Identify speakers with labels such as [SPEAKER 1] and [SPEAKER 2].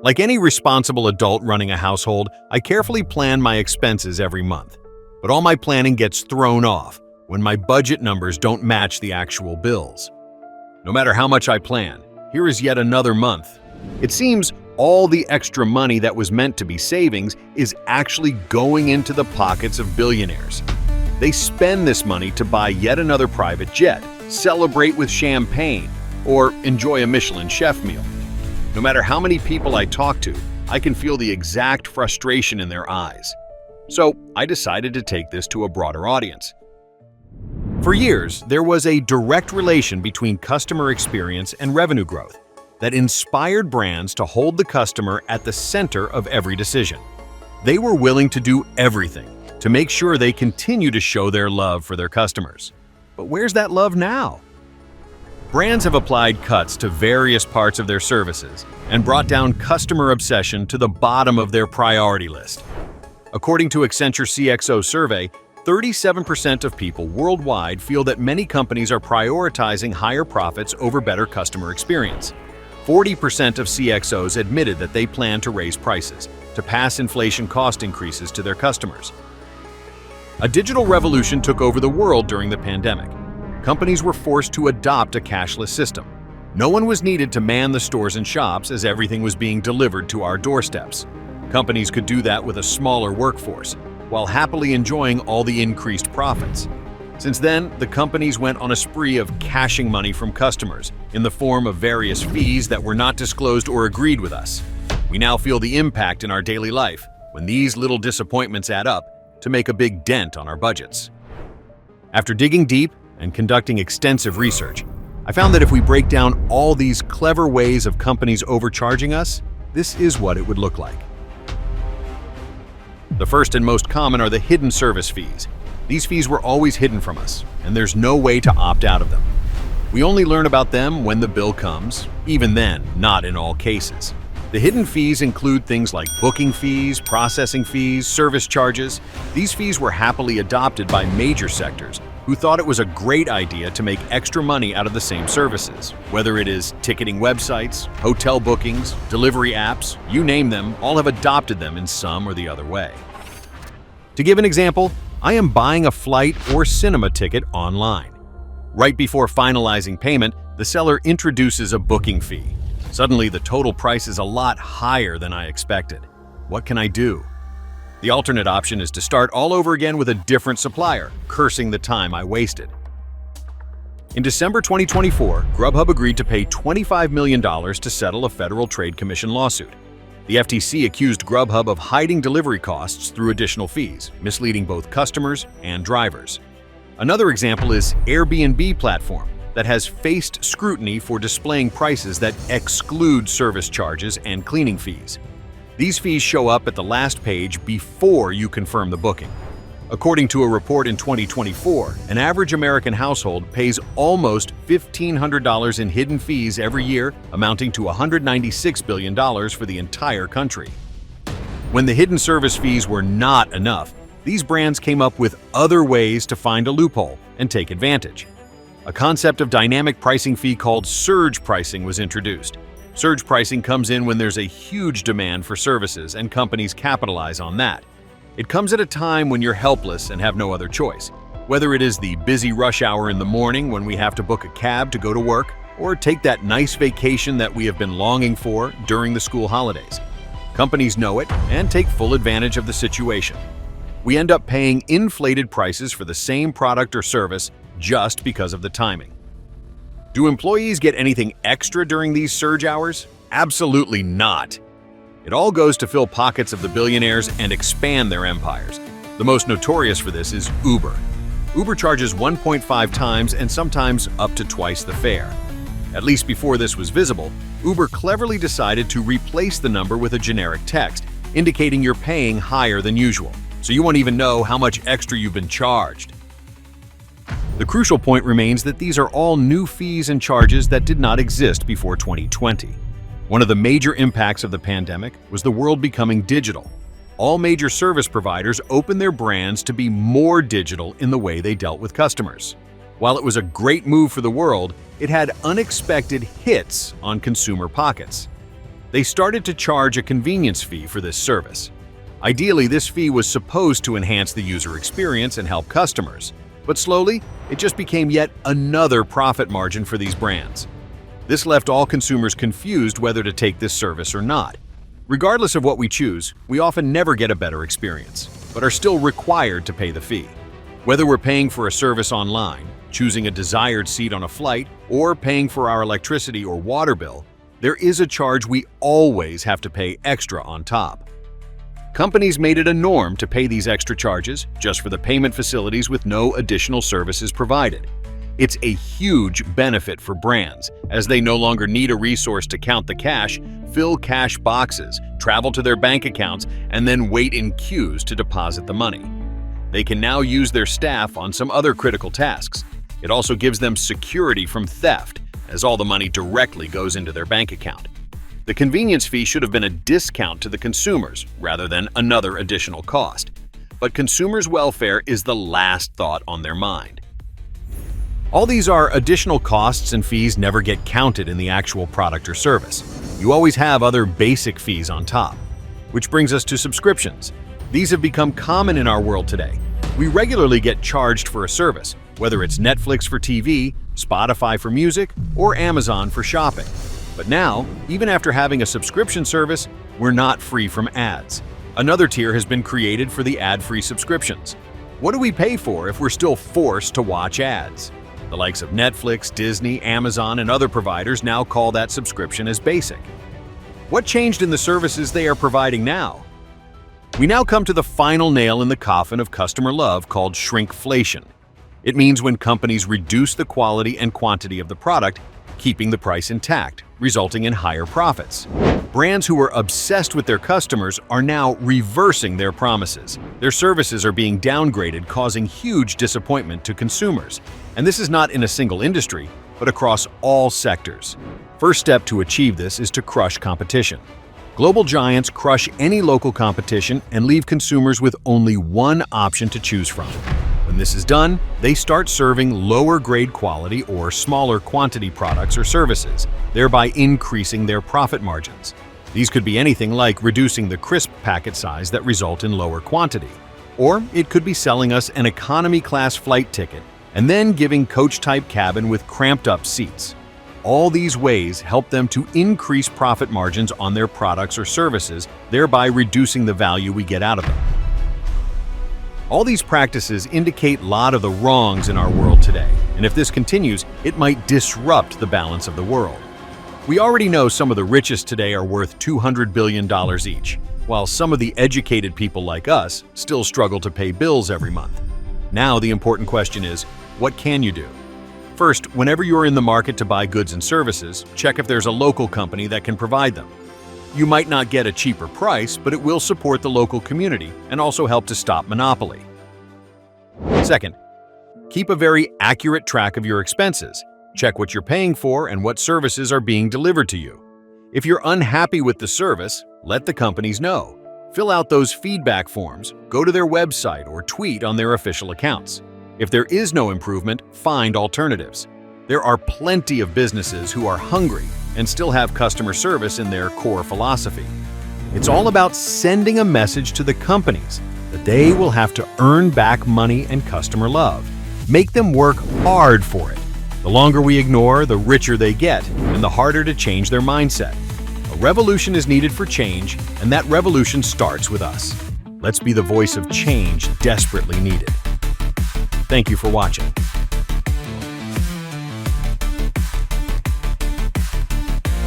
[SPEAKER 1] Like any responsible adult running a household, I carefully plan my expenses every month. But all my planning gets thrown off when my budget numbers don't match the actual bills. No matter how much I plan, here is yet another month. It seems all the extra money that was meant to be savings is actually going into the pockets of billionaires. They spend this money to buy yet another private jet, celebrate with champagne, or enjoy a Michelin chef meal. No matter how many people I talk to, I can feel the exact frustration in their eyes. So I decided to take this to a broader audience. For years, there was a direct relation between customer experience and revenue growth that inspired brands to hold the customer at the center of every decision. They were willing to do everything to make sure they continue to show their love for their customers. But where's that love now? Brands have applied cuts to various parts of their services and brought down customer obsession to the bottom of their priority list. According to Accenture CXO survey, 37% of people worldwide feel that many companies are prioritizing higher profits over better customer experience. 40% of CXOs admitted that they plan to raise prices to pass inflation cost increases to their customers. A digital revolution took over the world during the pandemic. Companies were forced to adopt a cashless system. No one was needed to man the stores and shops as everything was being delivered to our doorsteps. Companies could do that with a smaller workforce, while happily enjoying all the increased profits. Since then, the companies went on a spree of cashing money from customers in the form of various fees that were not disclosed or agreed with us. We now feel the impact in our daily life when these little disappointments add up to make a big dent on our budgets. After digging deep and conducting extensive research, I found that if we break down all these clever ways of companies overcharging us, this is what it would look like. The first and most common are the hidden service fees. These fees were always hidden from us, and there's no way to opt out of them. We only learn about them when the bill comes, even then, not in all cases. The hidden fees include things like booking fees, processing fees, service charges. These fees were happily adopted by major sectors who thought it was a great idea to make extra money out of the same services. Whether it is ticketing websites, hotel bookings, delivery apps, you name them, all have adopted them in some or the other way. To give an example, I am buying a flight or cinema ticket online. Right before finalizing payment, the seller introduces a booking fee. Suddenly, the total price is a lot higher than I expected. What can I do? The alternate option is to start all over again with a different supplier, cursing the time I wasted. In December 2024, Grubhub agreed to pay $25 million to settle a Federal Trade Commission lawsuit. The FTC accused Grubhub of hiding delivery costs through additional fees, misleading both customers and drivers. Another example is Airbnb platform that has faced scrutiny for displaying prices that exclude service charges and cleaning fees. These fees show up at the last page before you confirm the booking. According to a report in 2024, an average American household pays almost $1,500 in hidden fees every year, amounting to $196 billion for the entire country. When the hidden service fees were not enough, these brands came up with other ways to find a loophole and take advantage. A concept of dynamic pricing fee called surge pricing was introduced. Surge pricing comes in when there's a huge demand for services and companies capitalize on that. It comes at a time when you're helpless and have no other choice, whether it is the busy rush hour in the morning when we have to book a cab to go to work, or take that nice vacation that we have been longing for during the school holidays. Companies know it and take full advantage of the situation. We end up paying inflated prices for the same product or service just because of the timing. Do employees get anything extra during these surge hours? Absolutely not. It all goes to fill pockets of the billionaires and expand their empires. The most notorious for this is Uber. Uber charges 1.5 times and sometimes up to twice the fare. At least before this was visible, Uber cleverly decided to replace the number with a generic text, indicating you're paying higher than usual, so you won't even know how much extra you've been charged. The crucial point remains that these are all new fees and charges that did not exist before 2020. One of the major impacts of the pandemic was the world becoming digital. All major service providers opened their brands to be more digital in the way they dealt with customers. While it was a great move for the world, it had unexpected hits on consumer pockets. they started to charge a convenience fee for this service. Ideally, this fee was supposed to enhance the user experience and help customers, but slowly, it just became yet another profit margin for these brands. This left all consumers confused whether to take this service or not. Regardless of what we choose, we often never get a better experience, but are still required to pay the fee. Whether we're paying for a service online, choosing a desired seat on a flight, or paying for our electricity or water bill, there is a charge we always have to pay extra on top. Companies made it a norm to pay these extra charges just for the payment facilities with no additional services provided. It's a huge benefit for brands, as they no longer need a resource to count the cash, fill cash boxes, travel to their bank accounts, and then wait in queues to deposit the money. They can now use their staff on some other critical tasks. It also gives them security from theft, as all the money directly goes into their bank account. The convenience fee should have been a discount to the consumers rather than another additional cost. But consumers' welfare is the last thought on their mind. All these are additional costs and fees never get counted in the actual product or service. You always have other basic fees on top. Which brings us to subscriptions. These have become common in our world today. We regularly get charged for a service, whether it's Netflix for TV, Spotify for music, or Amazon for shopping. But now, even after having a subscription service, we're not free from ads. Another tier has been created for the ad-free subscriptions. What do we pay for if we're still forced to watch ads? The likes of Netflix, Disney, Amazon, and other providers now call that subscription as basic. What changed in the services they are providing now? We now come to the final nail in the coffin of customer love called shrinkflation. It means when companies reduce the quality and quantity of the product, keeping the price intact, resulting in higher profits. Brands who were obsessed with their customers are now reversing their promises. Their services are being downgraded, causing huge disappointment to consumers. And this is not in a single industry, but across all sectors. First step to achieve this is to crush competition. Global giants crush any local competition and leave consumers with only one option to choose from. When this is done, they start serving lower grade quality or smaller quantity products or services, thereby increasing their profit margins. These could be anything like reducing the crisp packet size that result in lower quantity. Or it could be selling us an economy class flight ticket and then giving coach-type cabin with cramped-up seats. All these ways help them to increase profit margins on their products or services, thereby reducing the value we get out of them. All these practices indicate a lot of the wrongs in our world today, and if this continues, it might disrupt the balance of the world. We already know some of the richest today are worth $200 billion each, while some of the educated people like us still struggle to pay bills every month. Now the important question is, what can you do? First, whenever you're in the market to buy goods and services, check if there's a local company that can provide them. You might not get a cheaper price, but it will support the local community and also help to stop monopoly. Second, keep a very accurate track of your expenses. Check what you're paying for and what services are being delivered to you. If you're unhappy with the service, let the companies know. Fill out those feedback forms, go to their website or tweet on their official accounts. If there is no improvement, find alternatives. There are plenty of businesses who are hungry and still have customer service in their core philosophy. It's all about sending a message to the companies that they will have to earn back money and customer love. Make them work hard for it. The longer we ignore, the richer they get, and the harder to change their mindset. A revolution is needed for change, and that revolution starts with us. Let's be the voice of change desperately needed. Thank you for watching.